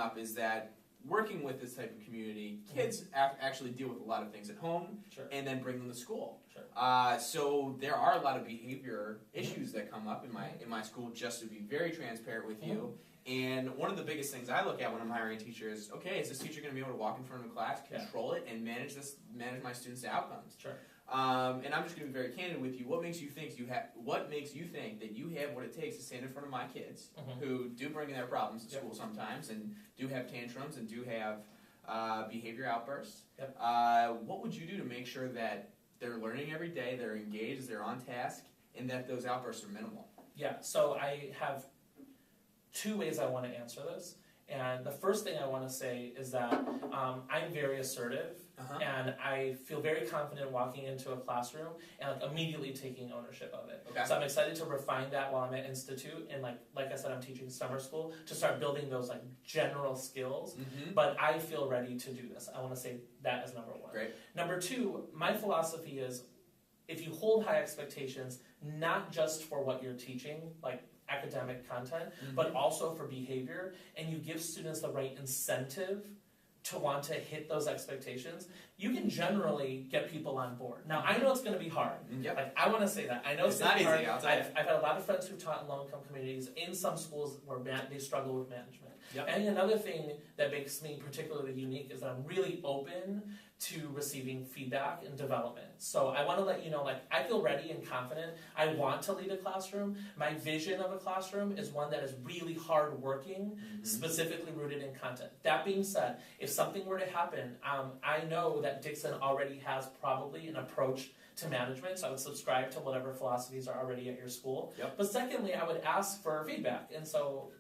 up is that working with this type of community, kids actually deal with a lot of things at home and then bring them to school. So there are a lot of behavior issues that come up in my school, just to be very transparent with you. And one of the biggest things I look at when I'm hiring a teacher is, okay, is this teacher going to be able to walk in front of a class, control it, and manage my students' outcomes? And I'm just going to be very candid with you. What makes you think that you have what it takes to stand in front of my kids, who do bring in their problems to school sometimes, and do have tantrums, and do have behavior outbursts? What would you do to make sure that they're learning every day, they're engaged, they're on task, and that those outbursts are minimal? Yeah. So I have two ways I want to answer this. And the first thing I want to say is that I'm very assertive, and I feel very confident walking into a classroom and immediately taking ownership of it. So I'm excited to refine that while I'm at Institute, and like I said, I'm teaching summer school, to start building those general skills. But I feel ready to do this. I want to say that as number one. Great. Number two, my philosophy is, if you hold high expectations, not just for what you're teaching, academic content, but also for behavior, and you give students the right incentive to want to hit those expectations, you can generally get people on board. Now, I know it's going to be hard. I want to say that. I know it's not easy. hard. I've had a lot of friends who've taught in low-income communities in some schools where they struggle with management. And another thing that makes me particularly unique is that I'm really open to receiving feedback and development. So I want to let you know, I feel ready and confident. I want to lead a classroom. My vision of a classroom is one that is really hardworking, specifically rooted in content. That being said, if something were to happen, I know that Dixon already has probably an approach to management, so I would subscribe to whatever philosophies are already at your school. But secondly, I would ask for feedback, and so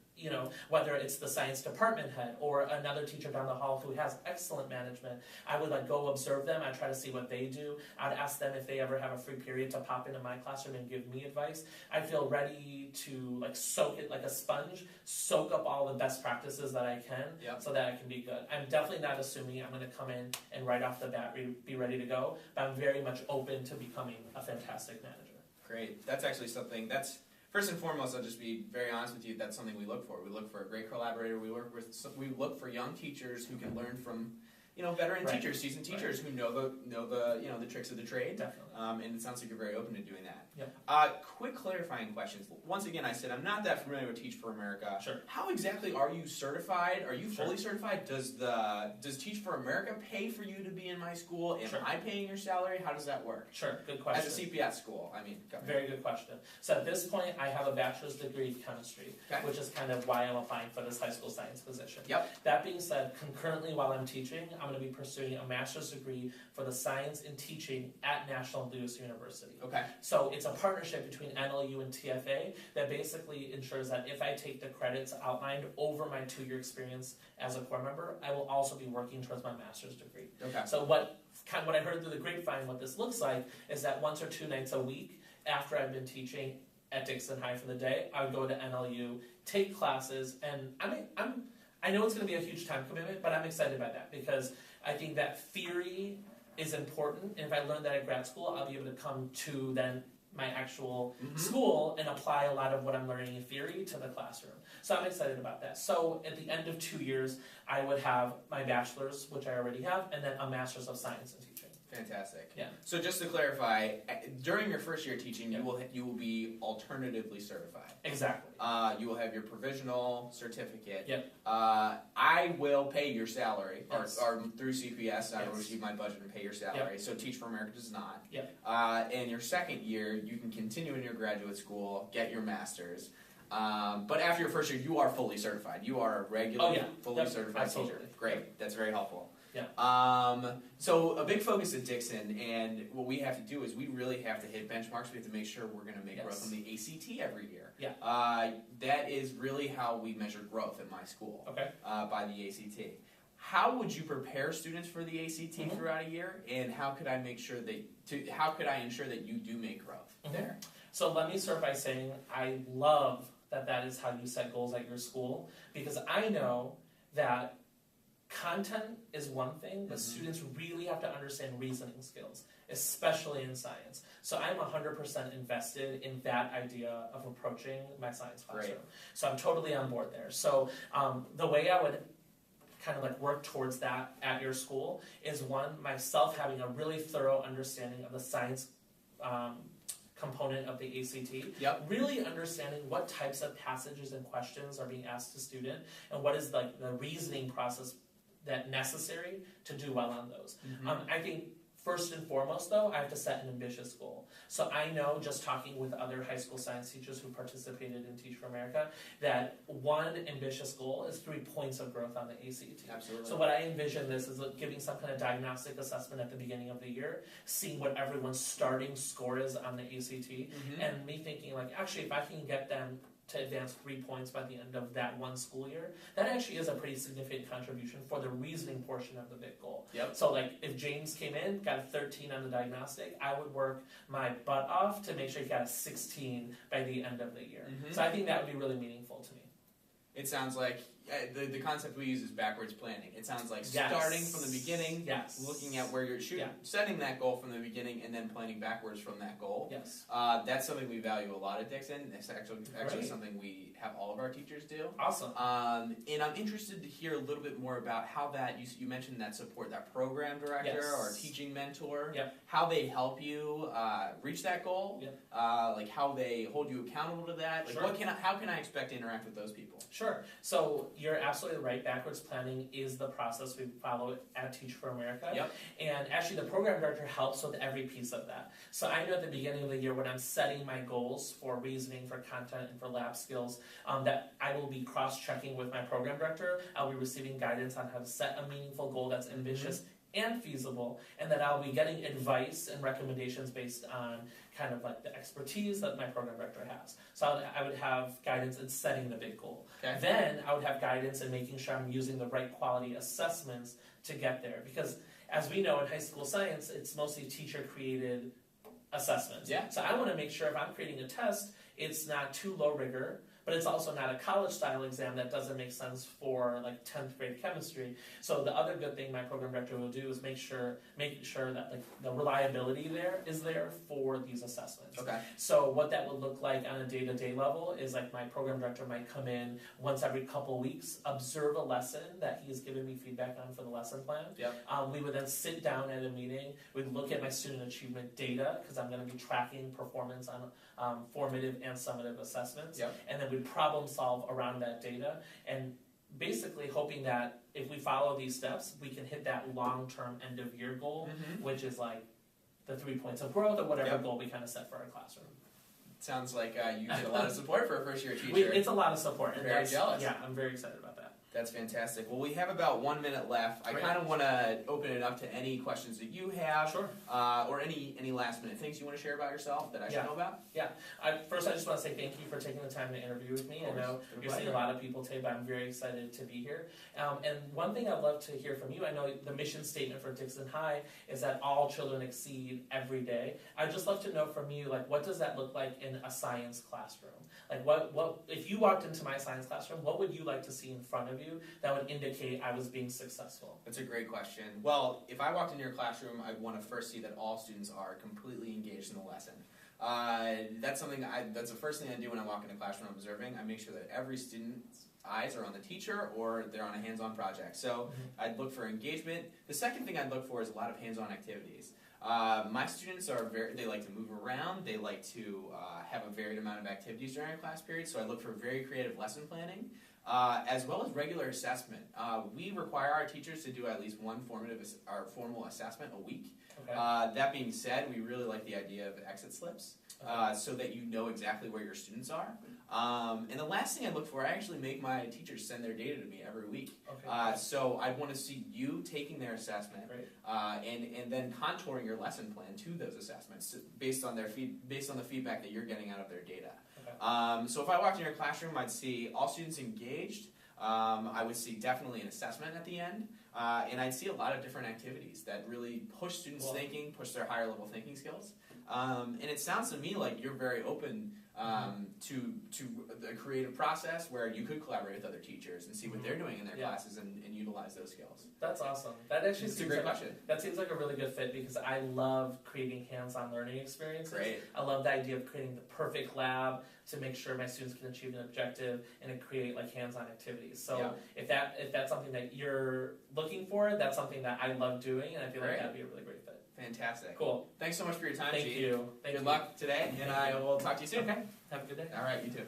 whether it's the science department head or another teacher down the hall who has excellent management, I would go observe them. I try to see what they do. I'd ask them if they ever have a free period to pop into my classroom and give me advice. I feel ready to soak it like a sponge, soak up all the best practices that I can, so that I can be good. I'm definitely not assuming I'm going to come in and right off the bat be ready to go, but I'm very much open to becoming a fantastic manager. Great. That's actually something that's... First and foremost, I'll just be very honest with you, that's something we look for. We look for a great collaborator. We look for young teachers who can learn from, veteran teachers, seasoned teachers who know the tricks of the trade. Definitely. And it sounds like you're very open to doing that. Yep. Quick clarifying questions. Once again, I said I'm not that familiar with Teach for America. Sure. How exactly are you certified? Are you fully certified? Does Teach for America pay for you to be in my school? Am I paying your salary? How does that work? Sure. Good question. As a CPS school, Very good question. So at this point, I have a bachelor's degree in chemistry, which is kind of why I'm applying for this high school science position. That being said, concurrently while I'm teaching, I'm going to be pursuing a master's degree for the science in teaching at National Louis University. So it's a partnership between NLU and TFA that basically ensures that if I take the credits outlined over my 2-year experience as a core member, I will also be working towards my master's degree. So what I heard through the grapevine, what this looks like is that once or 2 nights a week after I've been teaching at Dixon High for the day, I would go to NLU, take classes, and I know it's going to be a huge time commitment, but I'm excited by that because I think that theory is important, and if I learn that at grad school, I'll be able to come to then my actual school and apply a lot of what I'm learning in theory to the classroom. So I'm excited about that. So at the end of 2 years, I would have my bachelor's, which I already have, and then a master's of science in teaching. Fantastic. Yeah. So just to clarify, during your first year teaching, you will be alternatively certified. Exactly. You will have your provisional certificate. Yep. I will pay your salary, or through CPS, I will receive my budget and pay your salary. So Teach for America does not. And your second year, you can continue in your graduate school, get your master's. But after your first year, you are fully certified. You are a regular, fully certified teacher. Great. That's very helpful. So a big focus at Dixon, and what we have to do is we really have to hit benchmarks. We have to make sure we're going to make growth on the ACT every year. That is really how we measure growth at my school, by the ACT. How would you prepare students for the ACT throughout a year, and how could I ensure that you do make growth there? So let me start by saying I love that is how you set goals at your school, because I know that content is one thing, but students really have to understand reasoning skills, especially in science. So I'm 100% invested in that idea of approaching my science classroom. So I'm totally on board there. So the way I would kind of like work towards that at your school is one, myself having a really thorough understanding of the science component of the ACT. Yep. Really understanding what types of passages and questions are being asked to student and what is like the reasoning process that necessary to do well on those. I think first and foremost, though, I have to set an ambitious goal. So I know, just talking with other high school science teachers who participated in Teach for America, that one ambitious goal is 3 points of growth on the ACT. Absolutely. So what I envision this is giving some kind of diagnostic assessment at the beginning of the year, seeing what everyone's starting score is on the ACT, and me thinking, like, actually, if I can get them to advance 3 points by the end of that one school year, that actually is a pretty significant contribution for the reasoning portion of the big goal. Yep. So like if James came in, got a 13 on the diagnostic, I would work my butt off to make sure he got a 16 by the end of the year. So I think that would be really meaningful to me. It sounds like the concept we use is backwards planning. It sounds like starting from the beginning, looking at where you're shooting, setting that goal from the beginning, and then planning backwards from that goal. Yes. That's something we value a lot at Dixon. It's actually something we have all of our teachers do. Awesome. And I'm interested to hear a little bit more about how that, you mentioned that support, that program director or teaching mentor, how they help you reach that goal, like how they hold you accountable to that. Like how can I expect to interact with those people? Sure. So you're absolutely right. Backwards planning is the process we follow at Teach for America. And actually the program director helps with every piece of that. So I know at the beginning of the year when I'm setting my goals for reasoning, for content, and for lab skills, that I will be cross-checking with my program director. I'll be receiving guidance on how to set a meaningful goal that's ambitious and feasible, and that I'll be getting advice and recommendations based on kind of like the expertise that my program director has. So I would have guidance in setting the big goal. Then I would have guidance in making sure I'm using the right quality assessments to get there. Because as we know in high school science, it's mostly teacher-created assessments. So I want to make sure if I'm creating a test, it's not too low rigor, but it's also not a college-style exam that doesn't make sense for like 10th grade chemistry. So the other good thing my program director will do is make sure that like the reliability is there for these assessments. So what that would look like on a day-to-day level is like my program director might come in once every couple weeks, observe a lesson that he's given me feedback on for the lesson plan. We would then sit down at a meeting, we'd look at my student achievement data, because I'm going to be tracking performance on formative and summative assessments, and then we'd problem solve around that data, and basically hoping that if we follow these steps, we can hit that long-term end-of-year goal, which is like the 3 points of growth or whatever goal we kind of set for our classroom. Sounds like you get a lot of support for a first-year teacher. It's a lot of support. I'm very jealous. Yeah, I'm very excited about that. That's fantastic. Well, we have about 1 minute left. I kind of want to open it up to any questions that you have, or any last-minute things you want to share about yourself that I should know about. First, I just want to say thank you for taking the time to interview with me. I know you're seeing a lot of people today, but I'm very excited to be here. And one thing I'd love to hear from you, I know the mission statement for Dixon High is that all children exceed every day. I'd just love to know from you, like, what does that look like in a science classroom? Like, what if you walked into my science classroom, what would you like to see in front of you that would indicate I was being successful? That's a great question. Well, if I walked into your classroom, I'd want to first see that all students are completely engaged in the lesson. That's the first thing I do when I walk into a classroom observing. I make sure that every student's eyes are on the teacher or they're on a hands-on project. So I'd look for engagement. The second thing I'd look for is a lot of hands-on activities. My students they like to move around, they like to have a varied amount of activities during a class period, so I look for very creative lesson planning, as well as regular assessment. We require our teachers to do at least one formal assessment a week. That being said, we really like the idea of exit slips, so that you know exactly where your students are. And the last thing I look for, I actually make my teachers send their data to me every week. So I want to see you taking their assessment, and then contouring your lesson plan to those assessments based on the feedback that you're getting out of their data. So if I walked in your classroom, I'd see all students engaged. I would see definitely an assessment at the end, and I'd see a lot of different activities that really push students' thinking, push their higher level thinking skills. And it sounds to me like you're very open to a creative process where you could collaborate with other teachers and see what they're doing in their classes and utilize those skills. That's awesome. That actually seems a great question. That seems like a really good fit because I love creating hands-on learning experiences. Great. I love the idea of creating the perfect lab to make sure my students can achieve an objective and to create like hands-on activities. So if that's something that you're looking for, that's something that I love doing, and I feel like that'd be a really great fit. Fantastic. Cool. Thanks so much for your time, Thank Gene. you. Good luck today, and I will talk to you soon. Okay. Have a good day. All right, you too.